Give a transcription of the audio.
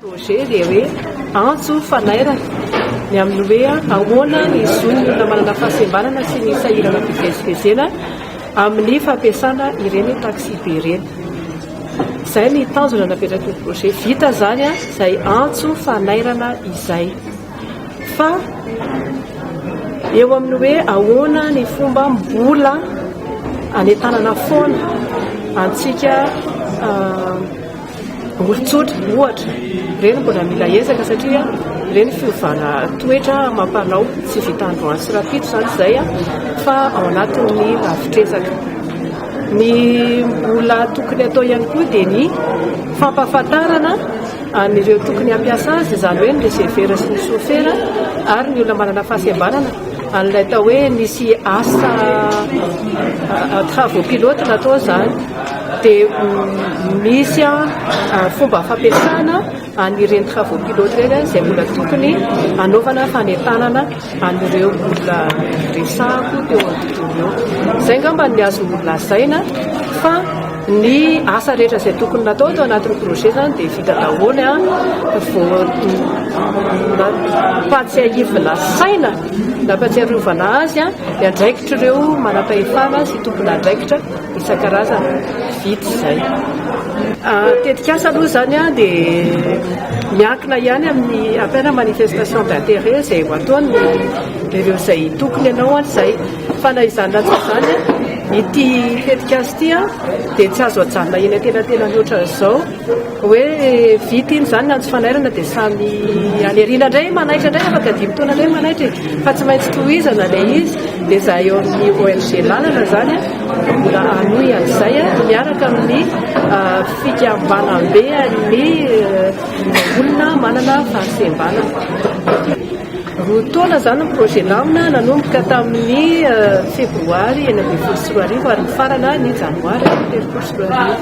Projet dia hoe antso fanairana ny amin'ny hoe ahoana ny zonona manana fahasembanana sy ny sahirana fivezivezena amin'ny fampiasana ireny taxi be ireny. Izay ny tanjona napetraky ny projet vita zany izay antso fanairana izay. Fa eo amin'ny hoe ahoana ny fomba mbola anetanana foana antsika olon-tsotra ohatra ireny mbola mila ezaka satria ireny fiovana toetra mampanao tsy vita androany sy rapito zany izay fa ao anatin'ny lavitrezaka. Ny mbola tokony atao ihany koa dia ny fampahafantarana an'ireo tokony hampiasa azy, izany hoe ny resevera sy ny sofera ary ny olona manana fahasembanana an'ilay atao hoe nisy asa travaux pilote natao zany dia misy fomba fampiasana an'ireny travaux pilote ireny izay mbola tokony anaovana fanentanana an'ireo mbola resako teo amin'ny eo. Izay ngamba ny azo lazaina fa ny asa rehetra izay tokony natao tao anatin'ny projet zany dia vita daholo nampatsiahivina saina nampatsiarovana azy ny andraikitra ireo manam-pahefana sy tompona andraikitra isan-karazany vita izay. Tetikasa aloha zany dia miankina ihany amin'ny appel manifestation d'intérêt izay ho ataony ireo izay tokony ianao izay. Fa na izany ratsy izany ity tetikasa ity dia tsy azo ajanona eny an-tenantena mihoatra izao hoe vita iny zany antso fanairana dia samy aneriana indray manaitra indray afaka 10 taona indray manaitra fa tsy maintsy tohizana ilay izy. Dia za eo amin'ny ONG Lalana zany mbola anoy an'izay miaraka amin'ny fikambanam-be ny olona manana fahasembanana. Roa taona zany ny projet LAMINA nanomboka tamin'ny febroary 2024 ary ny farana ny janoary 2024.